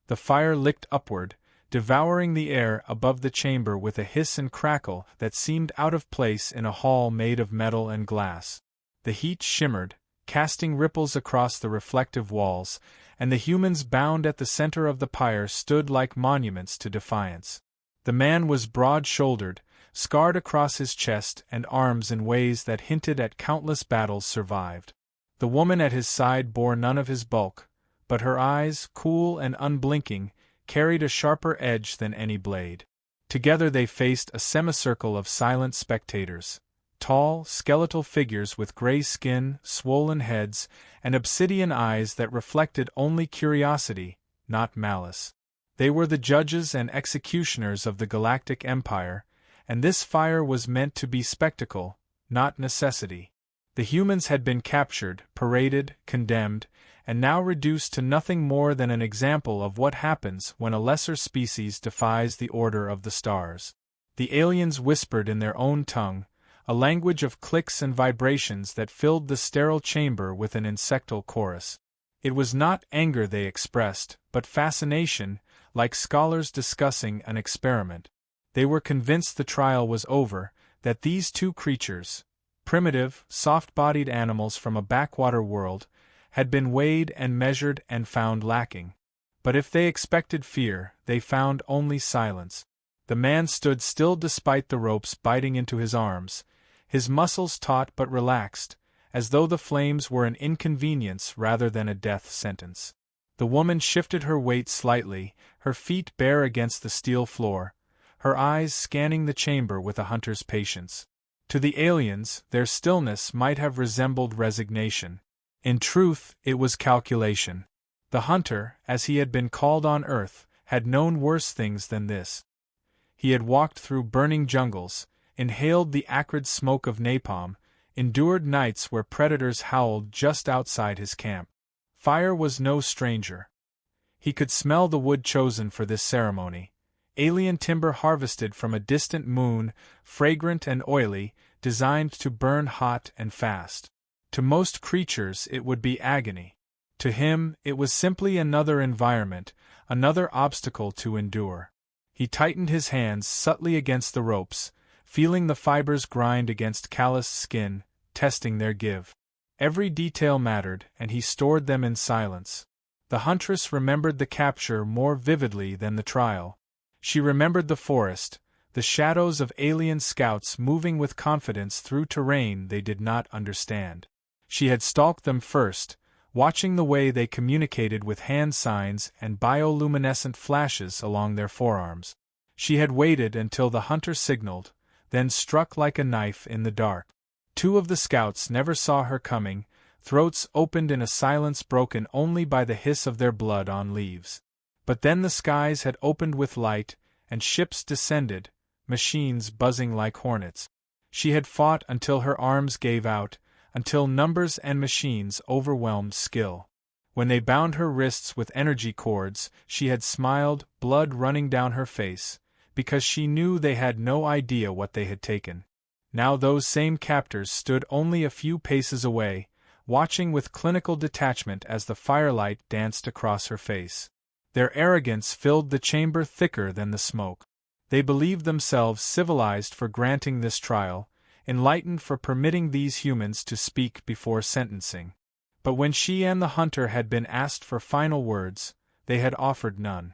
The fire licked upward, devouring the air above the chamber with a hiss and crackle that seemed out of place in a hall made of metal and glass. The heat shimmered, casting ripples across the reflective walls, and the humans bound at the center of the pyre stood like monuments to defiance. The man was broad-shouldered, scarred across his chest and arms in ways that hinted at countless battles survived. The woman at his side bore none of his bulk, but her eyes, cool and unblinking, carried a sharper edge than any blade. Together they faced a semicircle of silent spectators. Tall, skeletal figures with gray skin, swollen heads, and obsidian eyes that reflected only curiosity, not malice. They were the judges and executioners of the Galactic Empire, and this fire was meant to be spectacle, not necessity. The humans had been captured, paraded, condemned, and now reduced to nothing more than an example of what happens when a lesser species defies the order of the stars. The aliens whispered in their own tongue, a language of clicks and vibrations that filled the sterile chamber with an insectal chorus. It was not anger they expressed, but fascination, like scholars discussing an experiment. They were convinced the trial was over, that these two creatures, primitive, soft-bodied animals from a backwater world, had been weighed and measured and found lacking. But if they expected fear, they found only silence. The man stood still despite the ropes biting into his arms, his muscles taut but relaxed, as though the flames were an inconvenience rather than a death sentence. The woman shifted her weight slightly, her feet bare against the steel floor, her eyes scanning the chamber with a hunter's patience. To the aliens, their stillness might have resembled resignation. In truth, it was calculation. The hunter, as he had been called on Earth, had known worse things than this. He had walked through burning jungles, inhaled the acrid smoke of napalm, endured nights where predators howled just outside his camp. Fire was no stranger. He could smell the wood chosen for this ceremony. Alien timber harvested from a distant moon, fragrant and oily, designed to burn hot and fast. To most creatures it would be agony. To him, it was simply another environment, another obstacle to endure. He tightened his hands subtly against the ropes, feeling the fibers grind against calloused skin, testing their give. Every detail mattered, and he stored them in silence. The Huntress remembered the capture more vividly than the trial. She remembered the forest, the shadows of alien scouts moving with confidence through terrain they did not understand. She had stalked them first, watching the way they communicated with hand signs and bioluminescent flashes along their forearms. She had waited until the hunter signaled, then struck like a knife in the dark. Two of the scouts never saw her coming, throats opened in a silence broken only by the hiss of their blood on leaves. But then the skies had opened with light, and ships descended, machines buzzing like hornets. She had fought until her arms gave out, until numbers and machines overwhelmed skill. When they bound her wrists with energy cords, she had smiled, blood running down her face, because she knew they had no idea what they had taken. Now those same captors stood only a few paces away, watching with clinical detachment as the firelight danced across her face. Their arrogance filled the chamber thicker than the smoke. They believed themselves civilized for granting this trial, enlightened for permitting these humans to speak before sentencing. But when she and the hunter had been asked for final words, they had offered none.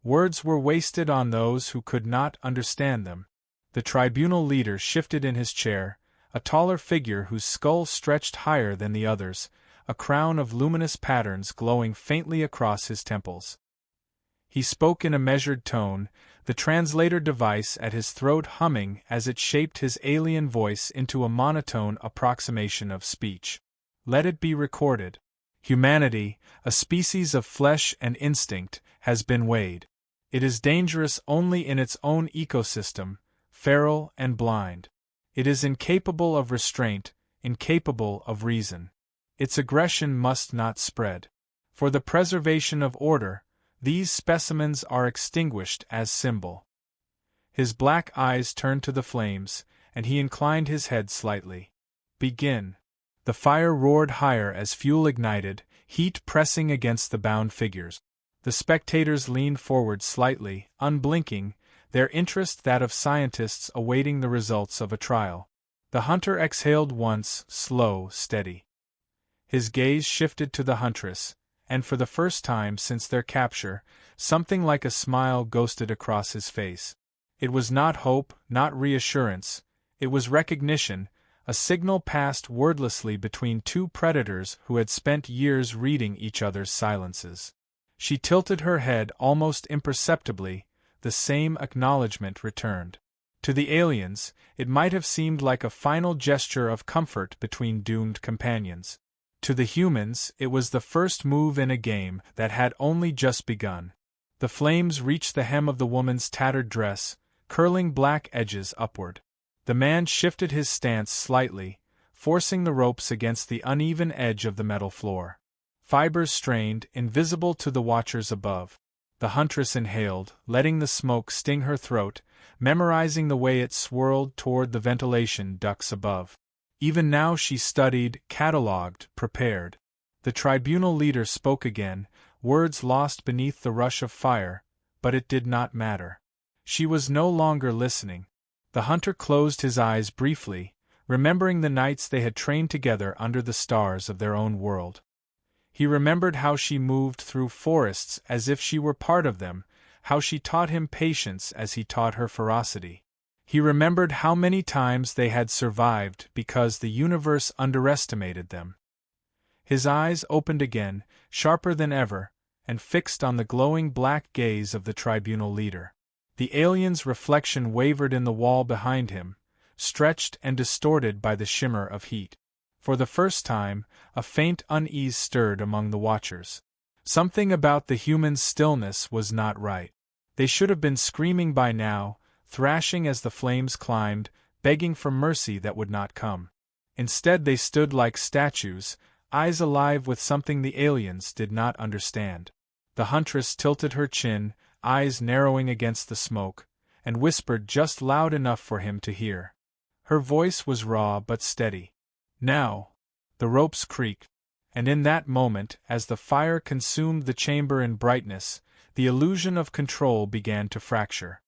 Words were wasted on those who could not understand them. The tribunal leader shifted in his chair, a taller figure whose skull stretched higher than the others, a crown of luminous patterns glowing faintly across his temples. He spoke in a measured tone, the translator device at his throat humming as it shaped his alien voice into a monotone approximation of speech. Let it be recorded. Humanity, a species of flesh and instinct, has been weighed. It is dangerous only in its own ecosystem, feral and blind. It is incapable of restraint, incapable of reason. Its aggression must not spread. For the preservation of order, these specimens are extinguished as symbol. His black eyes turned to the flames, and he inclined his head slightly. Begin. The fire roared higher as fuel ignited, heat pressing against the bound figures. The spectators leaned forward slightly, unblinking, their interest that of scientists awaiting the results of a trial. The hunter exhaled once, slow, steady. His gaze shifted to the Huntress, and for the first time since their capture, something like a smile ghosted across his face. It was not hope, not reassurance, it was recognition, a signal passed wordlessly between two predators who had spent years reading each other's silences. She tilted her head almost imperceptibly, the same acknowledgement returned. To the aliens, it might have seemed like a final gesture of comfort between doomed companions. To the humans, it was the first move in a game that had only just begun. The flames reached the hem of the woman's tattered dress, curling black edges upward. The man shifted his stance slightly, forcing the ropes against the uneven edge of the metal floor. Fibers strained, invisible to the watchers above. The Huntress inhaled, letting the smoke sting her throat, memorizing the way it swirled toward the ventilation ducts above. Even now she studied, catalogued, prepared. The tribunal leader spoke again, words lost beneath the rush of fire, but it did not matter. She was no longer listening. The hunter closed his eyes briefly, remembering the nights they had trained together under the stars of their own world. He remembered how she moved through forests as if she were part of them, how she taught him patience as he taught her ferocity. He remembered how many times they had survived because the universe underestimated them. His eyes opened again, sharper than ever, and fixed on the glowing black gaze of the tribunal leader. The alien's reflection wavered in the wall behind him, stretched and distorted by the shimmer of heat. For the first time, a faint unease stirred among the watchers. Something about the humans' stillness was not right. They should have been screaming by now, thrashing as the flames climbed, begging for mercy that would not come. Instead they stood like statues, eyes alive with something the aliens did not understand. The Huntress tilted her chin, eyes narrowing against the smoke, and whispered just loud enough for him to hear. Her voice was raw but steady. Now. The ropes creaked, and in that moment, as the fire consumed the chamber in brightness, the illusion of control began to fracture.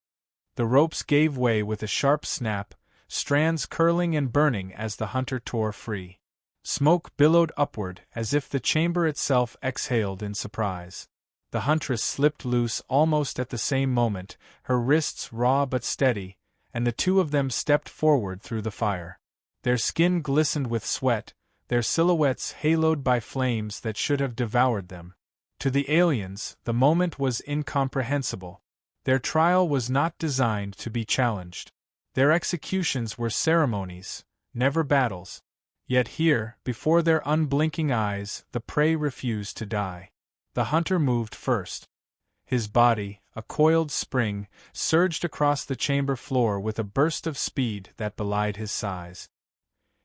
The ropes gave way with a sharp snap, strands curling and burning as the hunter tore free. Smoke billowed upward as if the chamber itself exhaled in surprise. The Huntress slipped loose almost at the same moment, her wrists raw but steady, and the two of them stepped forward through the fire. Their skin glistened with sweat, their silhouettes haloed by flames that should have devoured them. To the aliens, the moment was incomprehensible. Their trial was not designed to be challenged. Their executions were ceremonies, never battles. Yet here, before their unblinking eyes, the prey refused to die. The hunter moved first. His body, a coiled spring, surged across the chamber floor with a burst of speed that belied his size.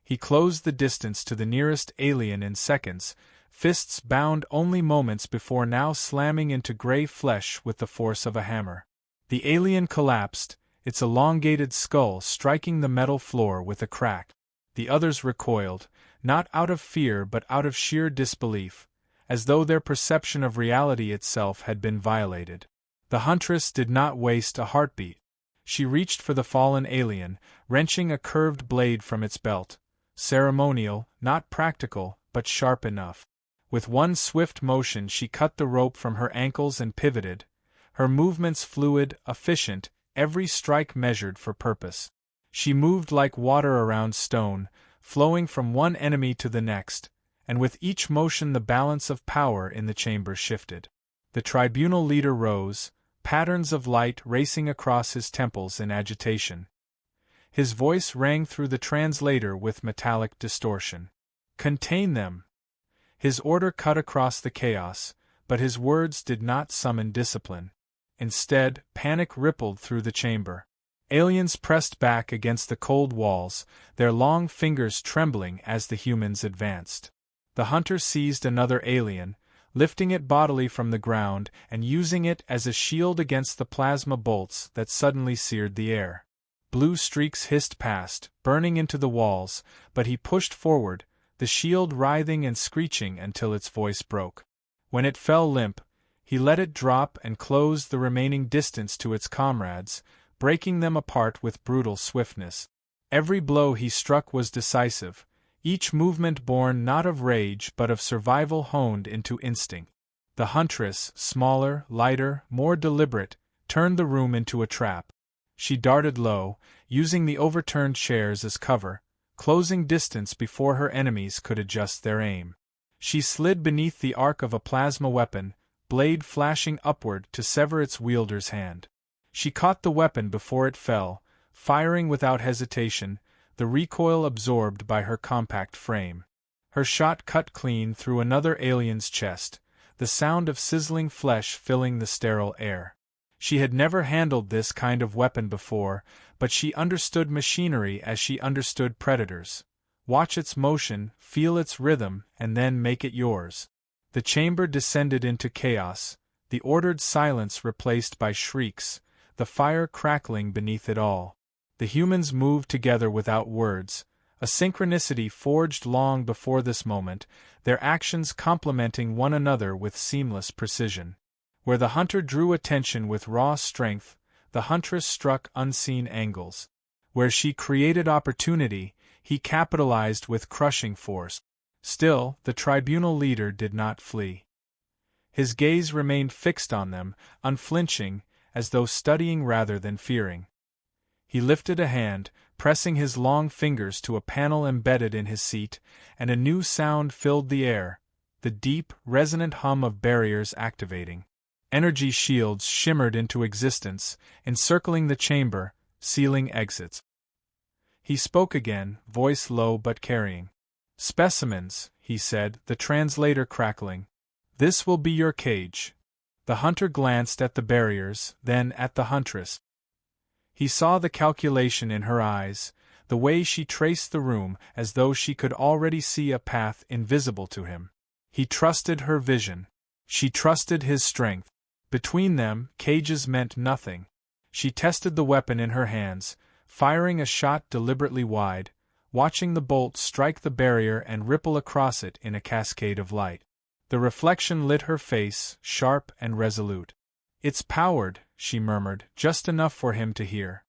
He closed the distance to the nearest alien in seconds, fists bound only moments before now slamming into gray flesh with the force of a hammer. The alien collapsed, its elongated skull striking the metal floor with a crack. The others recoiled, not out of fear but out of sheer disbelief, as though their perception of reality itself had been violated. The Huntress did not waste a heartbeat. She reached for the fallen alien, wrenching a curved blade from its belt. Ceremonial, not practical, but sharp enough. With one swift motion she cut the rope from her ankles and pivoted, her movements fluid, efficient, every strike measured for purpose. She moved like water around stone, flowing from one enemy to the next, and with each motion the balance of power in the chamber shifted. The tribunal leader rose, patterns of light racing across his temples in agitation. His voice rang through the translator with metallic distortion. "Contain them!" His order cut across the chaos, but his words did not summon discipline. Instead, panic rippled through the chamber. Aliens pressed back against the cold walls, their long fingers trembling as the humans advanced. The hunter seized another alien, lifting it bodily from the ground and using it as a shield against the plasma bolts that suddenly seared the air. Blue streaks hissed past, burning into the walls, but he pushed forward, the shield writhing and screeching until its voice broke. When it fell limp, He let it drop and closed the remaining distance to its comrades, breaking them apart with brutal swiftness. Every blow he struck was decisive, each movement born not of rage but of survival honed into instinct. The Huntress, smaller, lighter, more deliberate, turned the room into a trap. She darted low, using the overturned chairs as cover, closing distance before her enemies could adjust their aim. She slid beneath the arc of a plasma weapon, blade flashing upward to sever its wielder's hand. She caught the weapon before it fell, firing without hesitation, the recoil absorbed by her compact frame. Her shot cut clean through another alien's chest, the sound of sizzling flesh filling the sterile air. She had never handled this kind of weapon before, but she understood machinery as she understood predators. Watch its motion, feel its rhythm, and then make it yours. The chamber descended into chaos, the ordered silence replaced by shrieks, the fire crackling beneath it all. The humans moved together without words, a synchronicity forged long before this moment, their actions complementing one another with seamless precision. Where the hunter drew attention with raw strength, the huntress struck unseen angles. Where she created opportunity, he capitalized with crushing force. Still, the tribunal leader did not flee. His gaze remained fixed on them, unflinching, as though studying rather than fearing. He lifted a hand, pressing his long fingers to a panel embedded in his seat, and a new sound filled the air, the deep, resonant hum of barriers activating. Energy shields shimmered into existence, encircling the chamber, sealing exits. He spoke again, voice low but carrying. "Specimens," he said, the translator crackling. "This will be your cage." The hunter glanced at the barriers, then at the huntress. He saw the calculation in her eyes, the way she traced the room as though she could already see a path invisible to him. He trusted her vision. She trusted his strength. Between them, cages meant nothing. She tested the weapon in her hands, firing a shot deliberately wide, watching the bolt strike the barrier and ripple across it in a cascade of light. The reflection lit her face, sharp and resolute. "It's powered," she murmured, just enough for him to hear.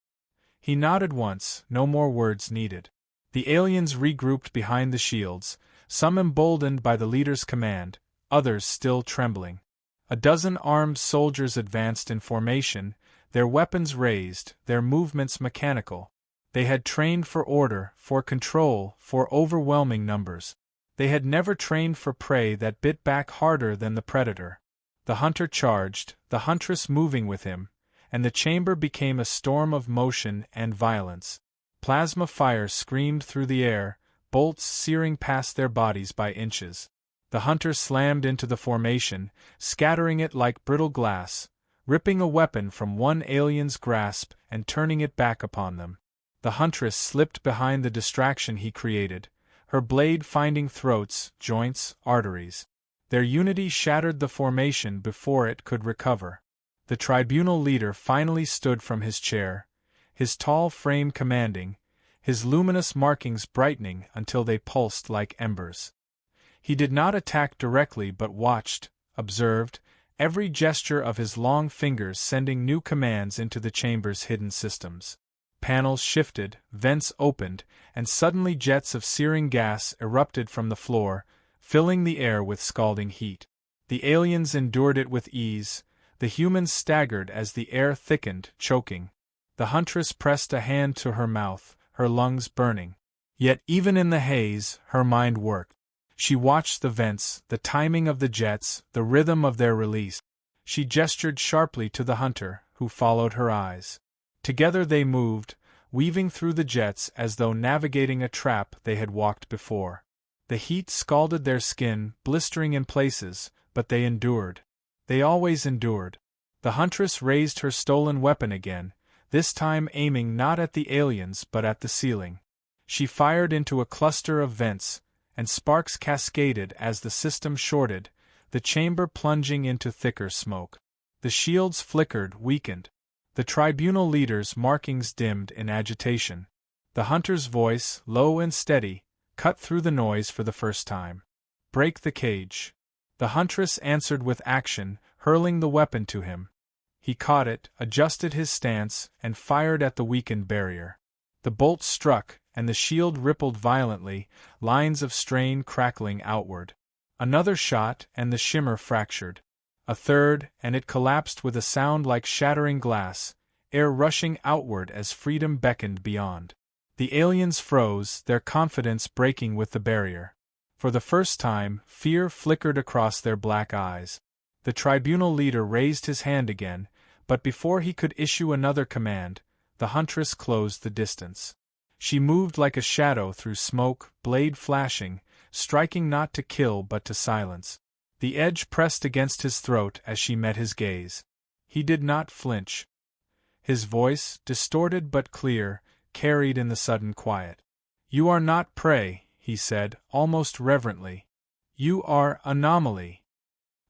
He nodded once, no more words needed. The aliens regrouped behind the shields, some emboldened by the leader's command, others still trembling. A dozen armed soldiers advanced in formation, their weapons raised, their movements mechanical. They had trained for order, for control, for overwhelming numbers. They had never trained for prey that bit back harder than the predator. The hunter charged, the huntress moving with him, and the chamber became a storm of motion and violence. Plasma fire screamed through the air, bolts searing past their bodies by inches. The hunter slammed into the formation, scattering it like brittle glass, ripping a weapon from one alien's grasp and turning it back upon them. The huntress slipped behind the distraction he created, her blade finding throats, joints, arteries. Their unity shattered the formation before it could recover. The tribunal leader finally stood from his chair, his tall frame commanding, his luminous markings brightening until they pulsed like embers. He did not attack directly but watched, observed, every gesture of his long fingers sending new commands into the chamber's hidden systems. Panels shifted, vents opened, and suddenly jets of searing gas erupted from the floor, filling the air with scalding heat. The aliens endured it with ease, the humans staggered as the air thickened, choking. The huntress pressed a hand to her mouth, her lungs burning. Yet even in the haze, her mind worked. She watched the vents, the timing of the jets, the rhythm of their release. She gestured sharply to the hunter, who followed her eyes. Together they moved, weaving through the jets as though navigating a trap they had walked before. The heat scalded their skin, blistering in places, but they endured. They always endured. The huntress raised her stolen weapon again, this time aiming not at the aliens but at the ceiling. She fired into a cluster of vents, and sparks cascaded as the system shorted, the chamber plunging into thicker smoke. The shields flickered, weakened. The tribunal leader's markings dimmed in agitation. The hunter's voice, low and steady, cut through the noise for the first time. "Break the cage." The huntress answered with action, hurling the weapon to him. He caught it, adjusted his stance, and fired at the weakened barrier. The bolt struck, and the shield rippled violently, lines of strain crackling outward. Another shot, and the shimmer fractured. A third, and it collapsed with a sound like shattering glass, air rushing outward as freedom beckoned beyond. The aliens froze, their confidence breaking with the barrier. For the first time, fear flickered across their black eyes. The tribunal leader raised his hand again, but before he could issue another command, the Huntress closed the distance. She moved like a shadow through smoke, blade flashing, striking not to kill but to silence. The edge pressed against his throat as she met his gaze. He did not flinch. His voice, distorted but clear, carried in the sudden quiet. "You are not prey," he said, almost reverently. "You are anomaly."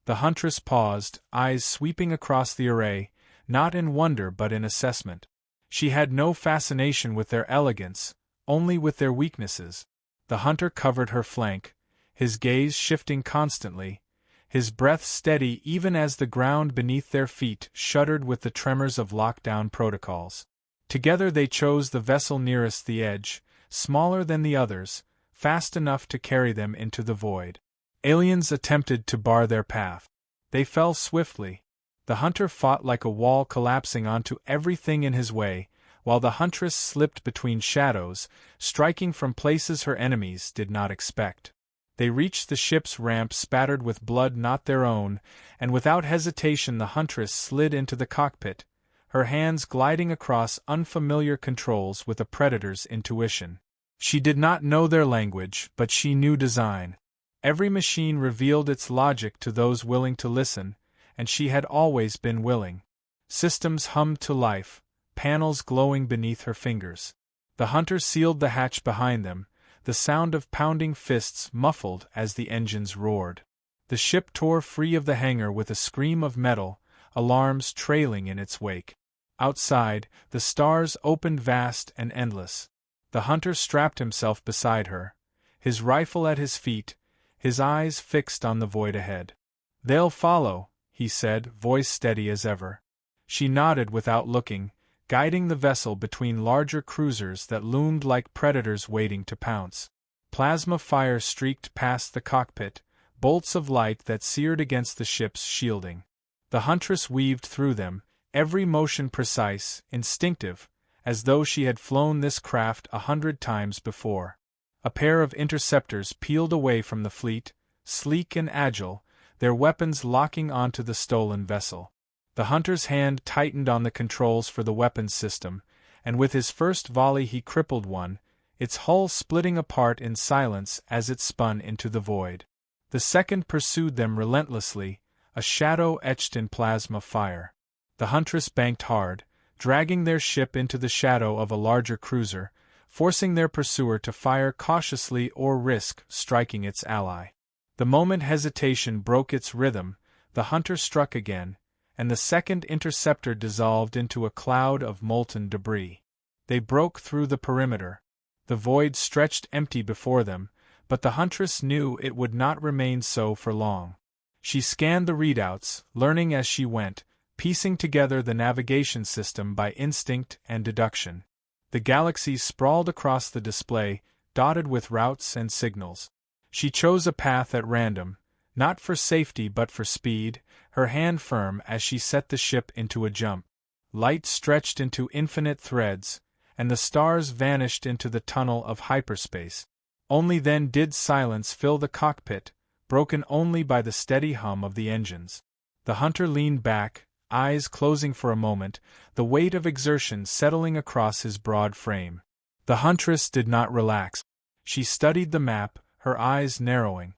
The Huntress paused, eyes sweeping across the array, not in wonder but in assessment. She had no fascination with their elegance, only with their weaknesses. The hunter covered her flank, his gaze shifting constantly, his breath steady even as the ground beneath their feet shuddered with the tremors of lockdown protocols. Together they chose the vessel nearest the edge, smaller than the others, fast enough to carry them into the void. Aliens attempted to bar their path. They fell swiftly. The hunter fought like a wall collapsing onto everything in his way, while the huntress slipped between shadows, striking from places her enemies did not expect. They reached the ship's ramp spattered with blood not their own, and without hesitation the huntress slid into the cockpit, her hands gliding across unfamiliar controls with a predator's intuition. She did not know their language, but she knew design. Every machine revealed its logic to those willing to listen, and she had always been willing. Systems hummed to life, panels glowing beneath her fingers. The hunter sealed the hatch behind them, the sound of pounding fists muffled as the engines roared. The ship tore free of the hangar with a scream of metal, alarms trailing in its wake. Outside, the stars opened vast and endless. The hunter strapped himself beside her, his rifle at his feet, his eyes fixed on the void ahead. "They'll follow," he said, voice steady as ever. She nodded without looking, guiding the vessel between larger cruisers that loomed like predators waiting to pounce. Plasma fire streaked past the cockpit, bolts of light that seared against the ship's shielding. The Huntress weaved through them, every motion precise, instinctive, as though she had flown this craft 100 times before. A pair of interceptors peeled away from the fleet, sleek and agile, their weapons locking onto the stolen vessel. The hunter's hand tightened on the controls for the weapons system, and with his first volley he crippled one, its hull splitting apart in silence as it spun into the void. The second pursued them relentlessly, a shadow etched in plasma fire. The Huntress banked hard, dragging their ship into the shadow of a larger cruiser, forcing their pursuer to fire cautiously or risk striking its ally. The moment hesitation broke its rhythm, the hunter struck again, and the second interceptor dissolved into a cloud of molten debris. They broke through the perimeter. The void stretched empty before them, but the Huntress knew it would not remain so for long. She scanned the readouts, learning as she went, piecing together the navigation system by instinct and deduction. The galaxies sprawled across the display, dotted with routes and signals. She chose a path at random, not for safety but for speed, her hand firm as she set the ship into a jump. Light stretched into infinite threads, and the stars vanished into the tunnel of hyperspace. Only then did silence fill the cockpit, broken only by the steady hum of the engines. The hunter leaned back, eyes closing for a moment, the weight of exertion settling across his broad frame. The Huntress did not relax. She studied the map, her eyes narrowing.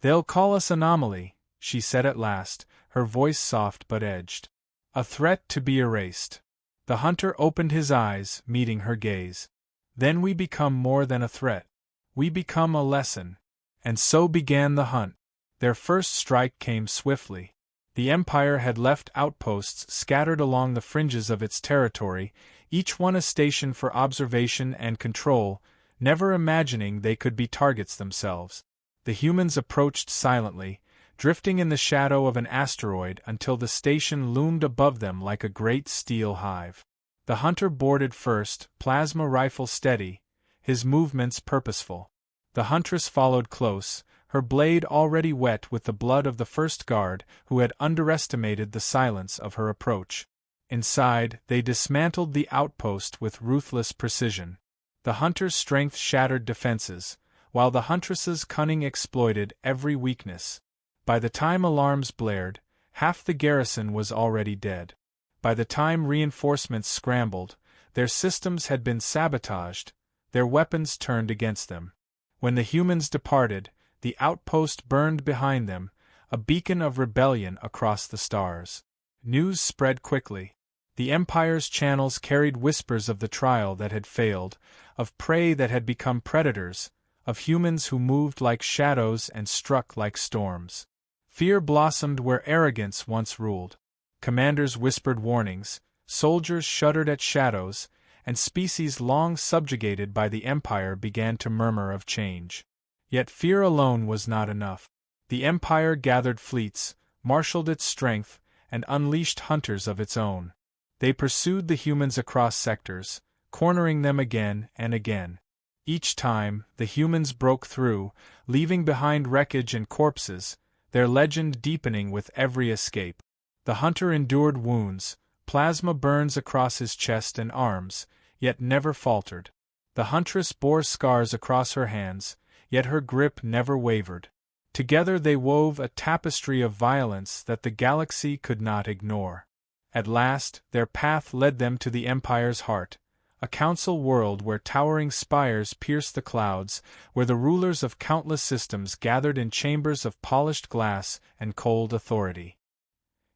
"They'll call us anomaly," she said at last, her voice soft but edged. "A threat to be erased." The hunter opened his eyes, meeting her gaze. "Then we become more than a threat. We become a lesson." And so began the hunt. Their first strike came swiftly. The Empire had left outposts scattered along the fringes of its territory, each one a station for observation and control, never imagining they could be targets themselves. The humans approached silently, drifting in the shadow of an asteroid until the station loomed above them like a great steel hive. The hunter boarded first, plasma rifle steady, his movements purposeful. The huntress followed close, her blade already wet with the blood of the first guard who had underestimated the silence of her approach. Inside, they dismantled the outpost with ruthless precision. The hunter's strength shattered defenses, while the huntress's cunning exploited every weakness. By the time alarms blared, half the garrison was already dead. By the time reinforcements scrambled, their systems had been sabotaged, their weapons turned against them. When the humans departed, the outpost burned behind them, a beacon of rebellion across the stars. News spread quickly. The Empire's channels carried whispers of the trial that had failed, of prey that had become predators, of humans who moved like shadows and struck like storms. Fear blossomed where arrogance once ruled. Commanders whispered warnings, soldiers shuddered at shadows, and species long subjugated by the Empire began to murmur of change. Yet fear alone was not enough. The Empire gathered fleets, marshaled its strength, and unleashed hunters of its own. They pursued the humans across sectors, cornering them again and again. Each time, the humans broke through, leaving behind wreckage and corpses, their legend deepening with every escape. The hunter endured wounds, plasma burns across his chest and arms, yet never faltered. The huntress bore scars across her hands, yet her grip never wavered. Together they wove a tapestry of violence that the galaxy could not ignore. At last, their path led them to the Empire's heart, a council world where towering spires pierced the clouds, where the rulers of countless systems gathered in chambers of polished glass and cold authority.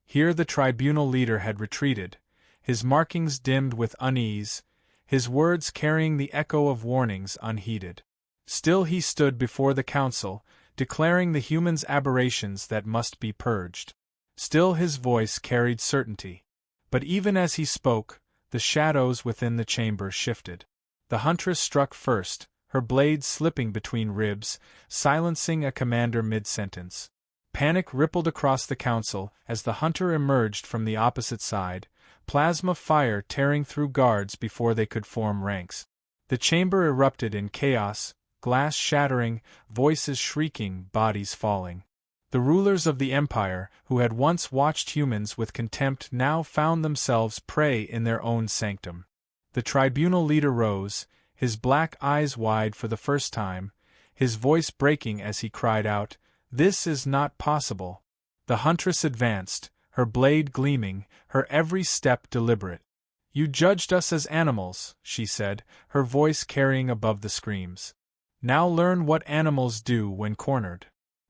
Here the tribunal leader had retreated, his markings dimmed with unease, his words carrying the echo of warnings unheeded. Still he stood before the council, declaring the humans' aberrations that must be purged. Still his voice carried certainty. But even as he spoke, the shadows within the chamber shifted. The huntress struck first, her blade slipping between ribs, silencing a commander mid-sentence. Panic rippled across the council as the hunter emerged from the opposite side, plasma fire tearing through guards before they could form ranks. The chamber erupted in chaos, glass shattering, voices shrieking, bodies falling. The rulers of the Empire, who had once watched humans with contempt, now found themselves prey in their own sanctum. The tribunal leader rose, his black eyes wide for the first time, his voice breaking as he cried out, "This is not possible." The huntress advanced, her blade gleaming, her every step deliberate. "You judged us as animals," she said, her voice carrying above the screams. "Now learn what animals do when cornered."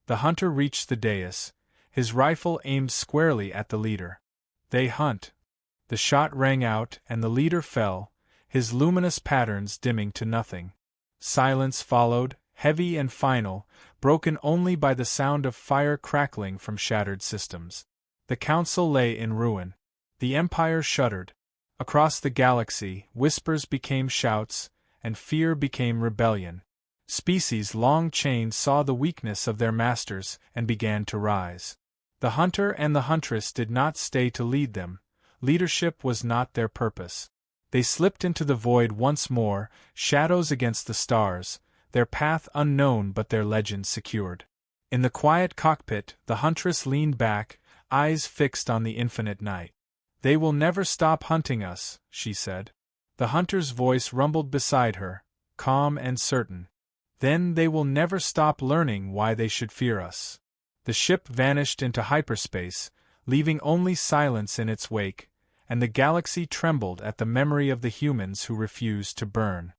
The hunter reached the dais, his rifle aimed squarely at the leader. "They hunt." The shot rang out and the leader fell, his luminous patterns dimming to nothing. Silence followed, heavy and final, broken only by the sound of fire crackling from shattered systems. The council lay in ruin. The Empire shuddered. Across the galaxy, whispers became shouts, and fear became rebellion. Species long chained saw the weakness of their masters and began to rise. The hunter and the huntress did not stay to lead them. Leadership was not their purpose. They slipped into the void once more, shadows against the stars, their path unknown but their legend secured. In the quiet cockpit, the huntress leaned back, eyes fixed on the infinite night. "They will never stop hunting us," she said. The hunter's voice rumbled beside her, calm and certain. "Then they will never stop learning why they should fear us." The ship vanished into hyperspace, leaving only silence in its wake, and the galaxy trembled at the memory of the humans who refused to burn.